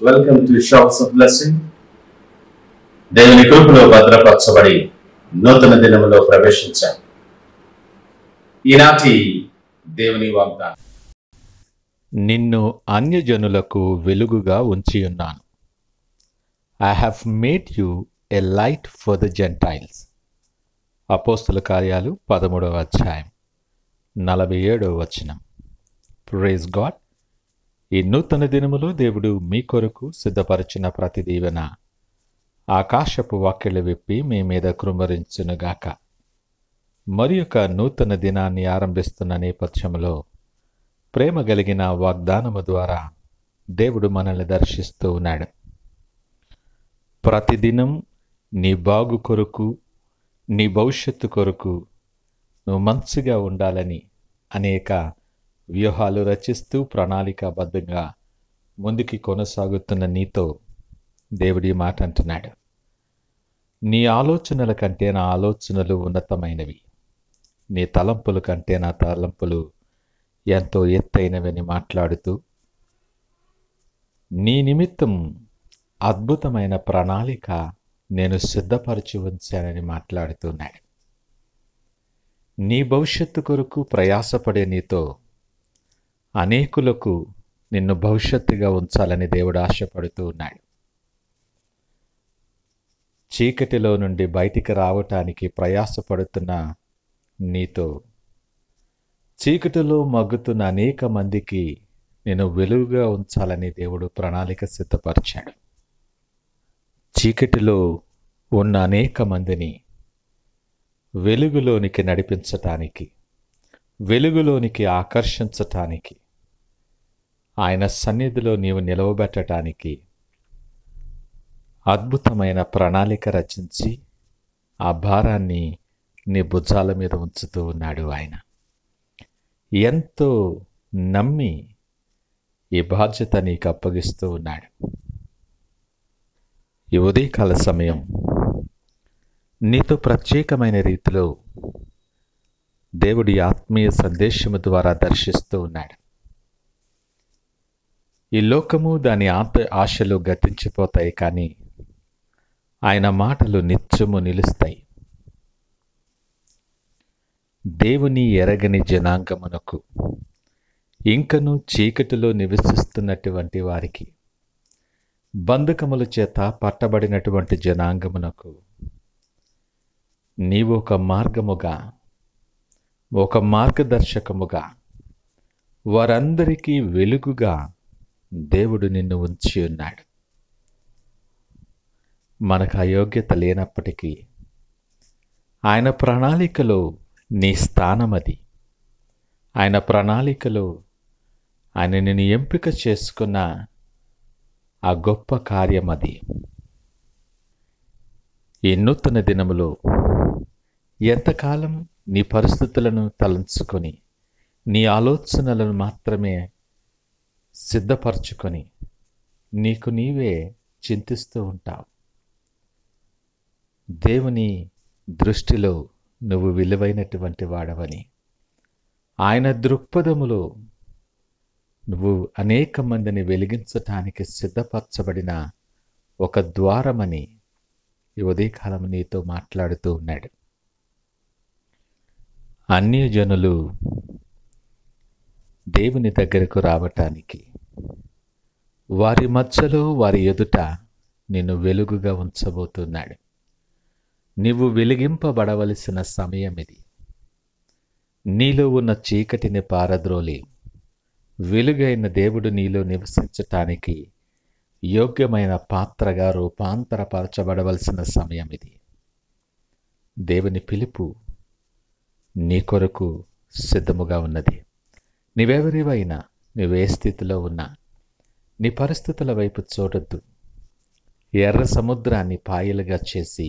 Welcome to shops of blessing. దేవుని కృపలో భద్రపరచబడి నూతన దినములో ప్రవేశించాం. ఈనాటి దేవుని వాగ్దానం, నిన్ను అన్యజనులకు వెలుగుగా ఉంచియున్నాను. I have made you a light for the gentiles. అపోస్తల కార్యాలు 13వ అధ్యాయం 47వ వచనం. Praise God. ఈ నూతన దినములో దేవుడు మీ కొరకు సిద్ధపరిచిన ప్రతి దీవెన ఆకాశపు వాక్యలు విప్పి మీ మీద కృమ్మరించునుగాక. మరి ఒక నూతన దినాన్ని ఆరంభిస్తున్న నేపథ్యంలో ప్రేమ కలిగిన వాగ్దానము ద్వారా దేవుడు మనల్ని దర్శిస్తూ ఉన్నాడు. ప్రతిదినం నీ బాగు కొరకు, నీ భవిష్యత్తు కొరకు నువ్వు మంచిగా ఉండాలని అనేక వ్యూహాలు రచిస్తూ ప్రణాళికాబద్ధంగా ముందుకి కొనసాగుతున్న నీతో దేవుడి మాట అంటున్నాడు. నీ ఆలోచనల కంటే నా ఆలోచనలు ఉన్నతమైనవి, నీ తలంపుల కంటే నా తలంపులు ఎంతో ఎత్తైనవని మాట్లాడుతూ నీ నిమిత్తం అద్భుతమైన ప్రణాళిక నేను సిద్ధపరిచి ఉంచానని మాట్లాడుతున్నాడు. నీ భవిష్యత్తు కొరకు ప్రయాసపడే నీతో అనేకులకు నిన్ను భవిష్యత్తుగా ఉంచాలని దేవుడు ఆశపడుతూ ఉన్నాడు. చీకటిలో నుండి బయటికి రావటానికి ప్రయాసపడుతున్న నీతో చీకటిలో మగ్గుతున్న అనేక మందికి నేను వెలుగుగా ఉంచాలని దేవుడు ప్రణాళిక సిద్ధపరిచాడు. చీకటిలో ఉన్న అనేక మందిని వెలుగులోనికి నడిపించటానికి, వెలుగులోనికి ఆకర్షించటానికి, ఆయన సన్నిధిలో నీవు నిలవబెట్టడానికి అద్భుతమైన ప్రణాళిక రచించి ఆ భారాన్ని నీ భుజాల మీద ఉంచుతూ ఉన్నాడు. ఆయన ఎంతో నమ్మి ఈ బాధ్యత నీకు అప్పగిస్తూ ఉన్నాడు. ఈ ఉదయకాల సమయం నీతో ప్రత్యేకమైన రీతిలో దేవుడి ఆత్మీయ సందేశము ద్వారా దర్శిస్తూ ఉన్నాడు. ఈ లోకము దాని ఆశలు గతించిపోతాయి, కానీ ఆయన మాటలు నిత్యము నిలుస్తాయి. దేవుని ఎరగని జనాంగమునకు, ఇంకను చీకటిలో నివసిస్తున్నటువంటి వారికి, బంధకముల చేత పట్టబడినటువంటి జనాంగమునకు నీవు ఒక మార్గముగా, ఒక మార్గదర్శకముగా, వారందరికీ వెలుగుగా దేవుడు నిన్ను ఉంచి ఉన్నాడు. మనకు అయోగ్యత లేనప్పటికీ ఆయన ప్రణాళికలో నీ స్థానం అది. ఆయన ప్రణాళికలో ఆయన నిన్ను ఎంపిక చేసుకున్న ఆ గొప్ప కార్యం అది. ఈ నూతన దినములో ఎంతకాలం నీ పరిస్థితులను తలంచుకొని, నీ ఆలోచనలను మాత్రమే సిద్ధపరచుకొని నీకు నీవే చింతిస్తూ ఉంటావు. దేవుని దృష్టిలో నువ్వు విలువైనటువంటి వాడవని, ఆయన దృక్పథములో నువ్వు అనేక మందిని వెలిగించటానికి సిద్ధపరచబడిన ఒక ద్వారమని ఈ ఉదయకాలం నీతో మాట్లాడుతూ ఉన్నాడు. అన్యజనులు దేవుని దగ్గరకు రావటానికి, వారి మధ్యలో, వారి ఎదుట నిన్ను వెలుగుగా ఉంచబోతున్నాడు. నీవు వెలిగింపబడవలసిన సమయం ఇది. నీలో ఉన్న చీకటిని పారద్రోలి వెలుగైన దేవుడు నీలో నివసించటానికి యోగ్యమైన పాత్రగా రూపాంతరపరచబడవలసిన సమయం ఇది. దేవుని పిలుపు నీ కొరకు సిద్ధముగా ఉన్నది. నీవెవరివైనా, నువ్వే స్థితిలో ఉన్నా, నీ పరిస్థితుల వైపు చూడొద్దు. ఎర్ర సముద్రాన్ని పాయలుగా చేసి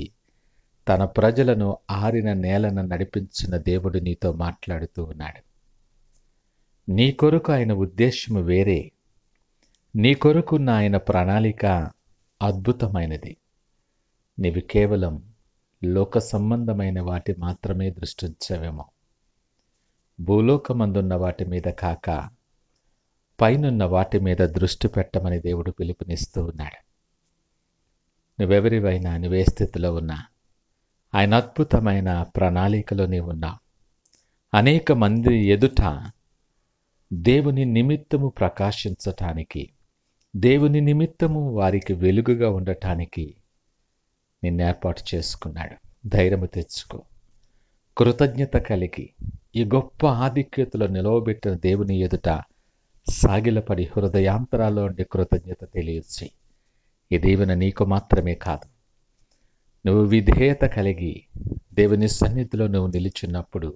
తన ప్రజలను ఆరిన నేలను నడిపించిన దేవుడు నీతో మాట్లాడుతూ ఉన్నాడు. నీ కొరకు ఆయన ఉద్దేశము వేరే. నీ కొరకున్న ఆయన ప్రణాళిక అద్భుతమైనది. నీవు కేవలం లోక సంబంధమైన వాటి మాత్రమే దృష్టించవేమో. భూలోకమందున్న వాటి మీద కాక పైనున్న వాటి మీద దృష్టి పెట్టమని దేవుడు పిలుపునిస్తూ ఉన్నాడు. నువ్వెవరివైనా, నువ్వే స్థితిలో ఉన్నా, ఆయన అద్భుతమైన ప్రణాళికలో నీవున్నావు. అనేక మంది ఎదుట దేవుని నిమిత్తము ప్రకాశించటానికి, దేవుని నిమిత్తము వారికి వెలుగుగా ఉండటానికి నిన్ను ఏర్పాటు చేసుకున్నాడు. ధైర్యము తెచ్చుకో. కృతజ్ఞత కలిగి ఈ గొప్ప ఆధిక్యతలో నిలవబెట్టిన దేవుని ఎదుట సాగిలపడి హృదయాంతరాల్లో ఉండే కృతజ్ఞత తెలియచి, ఈ దీవెన నీకు మాత్రమే కాదు, నువ్వు విధేయత కలిగి దేవుని సన్నిధిలో నువ్వు నిలిచినప్పుడు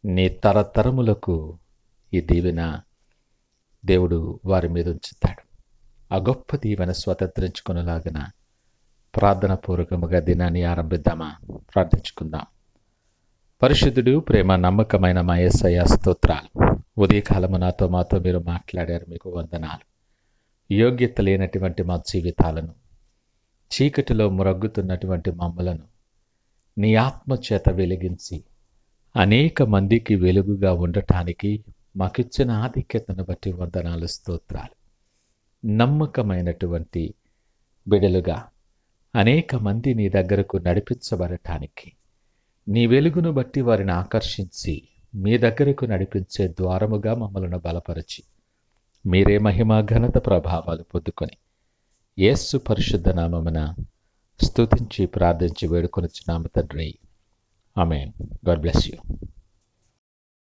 నీ తరతరములకు ఈ దీవెన దేవుడు వారి మీద ఉంచుతాడు. ఆ గొప్ప దీవెన స్వతంత్రించుకునేలాగిన ప్రార్థన పూర్వకముగా దినాన్ని ఆరంభిద్దామా? ప్రార్థించుకుందాం. పరిశుద్ధుడు, ప్రేమ నమ్మకమైన మా యేసయ్య స్తోత్రాలు. ఉదయకాలము మాతో మీరు మాట్లాడారు, మీకు వందనాలు. యోగ్యత లేనటువంటి మా జీవితాలను, చీకటిలో మురగ్గుతున్నటువంటి మమ్మలను నీ ఆత్మచేత వెలిగించి అనేక మందికి వెలుగుగా ఉండటానికి మాకిచ్చిన ఆధిక్యతను బట్టి వందనాలు, స్తోత్రాలు. నమ్మకమైనటువంటి బిడలుగా అనేక మంది నీ దగ్గరకు నడిపించబడటానికి, నీ వెలుగును బట్టి వారిని ఆకర్షించి మీ దగ్గరకు నడిపించే ద్వారముగా మమ్మల్ని బలపరచి, మీరే మహిమ ఘనత ప్రభావాలు పొందుకొని యేసు పరిశుద్ధ నామమున స్తుతించి ప్రార్థించి వేడుకొనుచున్నాము తండ్రి. ఆమేన్. God bless you.